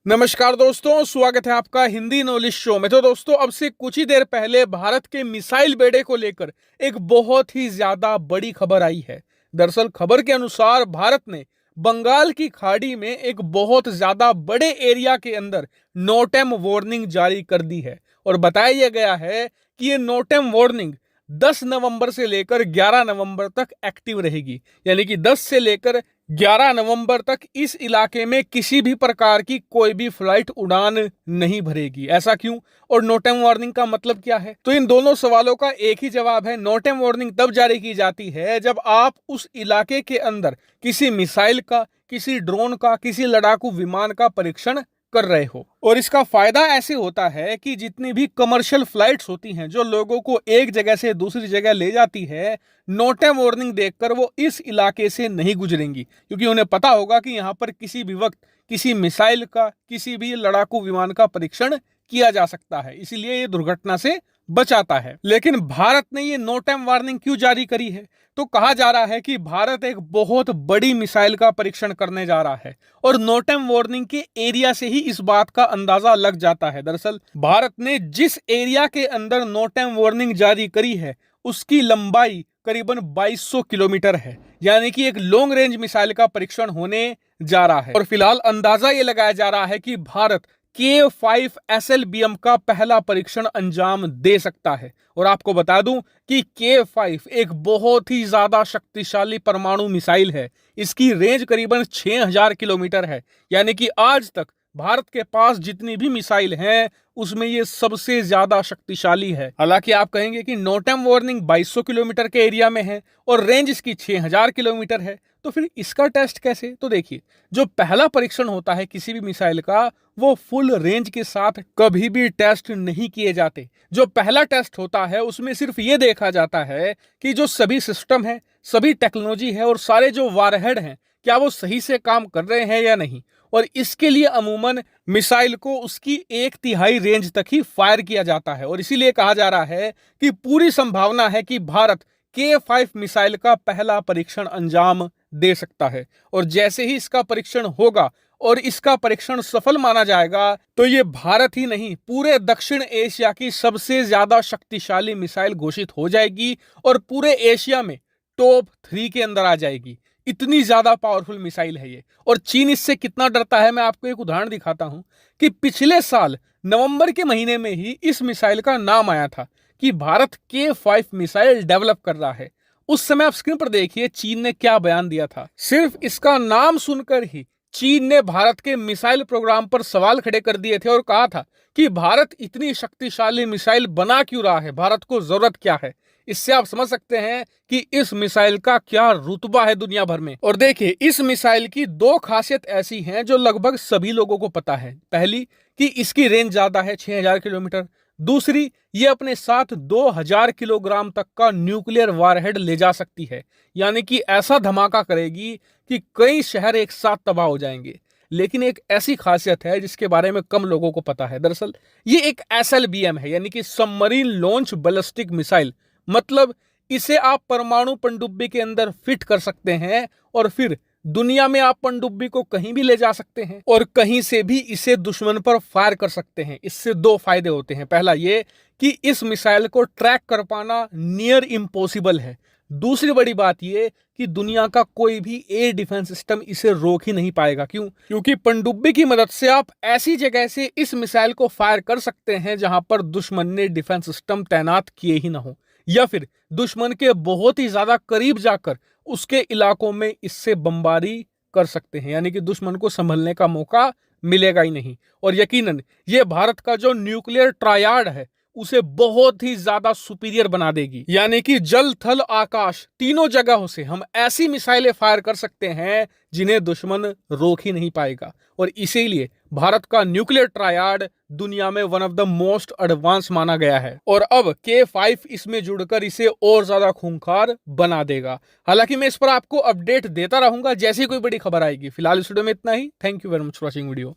नमस्कार दोस्तों, स्वागत है आपका हिंदी नॉलेज शो में। तो दोस्तों, अब से कुछ ही देर पहले भारत के मिसाइल बेड़े को लेकर एक बहुत ही ज्यादा बड़ी खबर आई है। दरअसल खबर के अनुसार भारत ने बंगाल की खाड़ी में एक बहुत ज्यादा बड़े एरिया के अंदर नोटेम वार्निंग जारी कर दी है और बताया गया है कि ये नोटेम वार्निंग 10 नवंबर से लेकर 11 नवंबर तक एक्टिव रहेगी। यानी कि 10 से लेकर 11 नवंबर तक इस इलाके में किसी भी प्रकार की कोई भी फ्लाइट उड़ान नहीं भरेगी। ऐसा क्यों और नोटेम वार्निंग का मतलब क्या है? तो इन दोनों सवालों का एक ही जवाब है। नोटेम वार्निंग तब जारी की जाती है जब आप उस इलाके के अंदर किसी मिसाइल का, किसी ड्रोन का, किसी लड़ाकू विमान का परीक्षण कर रहे हो। और इसका फायदा ऐसे होता है कि जितनी भी कमर्शियल फ्लाइट्स होती हैं जो लोगों को एक जगह से दूसरी जगह ले जाती है, नोटेम वार्निंग देखकर वो इस इलाके से नहीं गुजरेंगी, क्योंकि उन्हें पता होगा कि यहाँ पर किसी भी वक्त किसी मिसाइल का, किसी भी लड़ाकू विमान का परीक्षण किया जा सकता है। इसीलिए ये दुर्घटना से बचाता है। लेकिन भारत ने ये नोटेम वार्निंग क्यों जारी करी है? तो कहा जा रहा है कि भारत एक बहुत बड़ी मिसाइल का परीक्षण करने जा रहा है और नोटेम वार्निंग के एरिया से ही इस बात का अंदाजा लग जाता है। दरअसल भारत ने जिस एरिया के अंदर नोटेम वार्निंग जारी करी है उसकी लंबाई करीबन 2200 किलोमीटर है। यानी कि एक लॉन्ग रेंज मिसाइल का परीक्षण होने जा रहा है और फिलहाल अंदाजा ये लगाया जा रहा है कि भारत K5 SLBM का पहला परीक्षण अंजाम दे सकता है। और आपको बता दूं कि K5 एक बहुत ही ज्यादा शक्तिशाली परमाणु मिसाइल है। इसकी रेंज करीबन 6000 किलोमीटर है। यानी कि आज तक भारत के पास जितनी भी मिसाइल हैं उसमें ये सबसे ज्यादा शक्तिशाली है। हालांकि आप कहेंगे कि नोटेम वार्निंग 2200 किलोमीटर के एरिया में है और रेंज इसकी 6000 किलोमीटर है, तो फिर इसका टेस्ट कैसे? तो देखिए, जो पहला परीक्षण होता है किसी भी मिसाइल का, वो फुल रेंज के साथ कभी भी टेस्ट नहीं किए जाते। जो पहला टेस्ट होता है उसमें सिर्फ ये देखा जाता है कि जो सभी सिस्टम है, सभी टेक्नोलॉजी है और सारे जो वारहेड हैं, क्या वो सही से काम कर रहे हैं या नहीं। और इसके लिए अमूमन मिसाइल को उसकी 1/3 रेंज तक ही फायर किया जाता है और इसीलिए कहा जा रहा है कि पूरी संभावना है कि भारत K5 मिसाइल का पहला परीक्षण अंजाम दे सकता है। और जैसे ही इसका परीक्षण होगा और इसका परीक्षण सफल माना जाएगा तो ये भारत ही नहीं, पूरे दक्षिण एशिया की सबसे ज्यादा शक्तिशाली मिसाइल घोषित हो जाएगी और पूरे एशिया में टॉप 3 के अंदर आ जाएगी। इतनी ज्यादा पावरफुल मिसाइल है ये। और चीन इससे कितना डरता है, मैं आपको एक उदाहरण दिखाता हूं कि पिछले साल नवंबर के महीने में ही इस मिसाइल का नाम आया था कि भारत K5 मिसाइल डेवलप कर रहा है। उस समय आप स्क्रीन पर देखिए चीन ने क्या बयान दिया था। सिर्फ इसका नाम सुनकर ही चीन ने भारत के मिसाइल प्रोग्राम पर सवाल खड़े कर दिए थे और कहा था कि भारत इतनी शक्तिशाली मिसाइल बना क्यों रहा है, भारत को जरूरत क्या है। इससे आप समझ सकते हैं कि इस मिसाइल का क्या रुतबा है दुनिया भर में। और देखिए, इस मिसाइल की 2 खासियत ऐसी हैं जो लगभग सभी लोगों को पता है। पहली कि इसकी रेंज ज्यादा है, 6000 किलोमीटर। दूसरी, ये अपने साथ 2000 किलोग्राम तक का न्यूक्लियर वारहेड ले जा सकती है। यानी कि ऐसा धमाका करेगी कि कई शहर एक साथ तबाह हो जाएंगे। लेकिन एक ऐसी खासियत है जिसके बारे में कम लोगों को पता है। दरअसल ये एक SLBM है, यानी कि सबमरीन लॉन्च बैलिस्टिक मिसाइल। मतलब इसे आप परमाणु पनडुब्बी के अंदर फिट कर सकते हैं और फिर दुनिया में आप पनडुब्बी को कहीं भी ले जा सकते हैं और कहीं से भी इसे दुश्मन पर फायर कर सकते हैं। इससे 2 फायदे होते हैं। पहला ये कि इस मिसाइल को ट्रैक कर पाना नियर इम्पॉसिबल है। दूसरी बड़ी बात ये कि दुनिया का कोई भी एयर डिफेंस सिस्टम इसे रोक ही नहीं पाएगा। क्यों? क्योंकि पनडुब्बी की मदद से आप ऐसी जगह से इस मिसाइल को फायर कर सकते हैं जहां पर दुश्मन ने डिफेंस सिस्टम तैनात किए ही ना हो, या फिर दुश्मन के बहुत ही ज्यादा करीब जाकर उसके इलाकों में इससे बमबारी कर सकते हैं। यानी कि दुश्मन को संभलने का मौका मिलेगा ही नहीं। और यकीनन ये भारत का जो न्यूक्लियर ट्रायड है उसे बहुत ही ज्यादा सुपीरियर बना देगी। यानी कि जल, थल, आकाश तीनों जगहों से हम ऐसी मिसाइलें फायर कर सकते हैं जिन्हें दुश्मन रोक ही नहीं पाएगा। और इसीलिए भारत का न्यूक्लियर ट्रायड दुनिया में one of the most advance माना गया है और अब K5 इसमें जुड़कर इसे और ज्यादा खूंखार बना देगा। हालांकि मैं इस पर आपको अपडेट देता रहूंगा जैसे ही कोई बड़ी खबर आएगी। फिलहाल इस वीडियो में इतना ही। Thank you very much for watching video.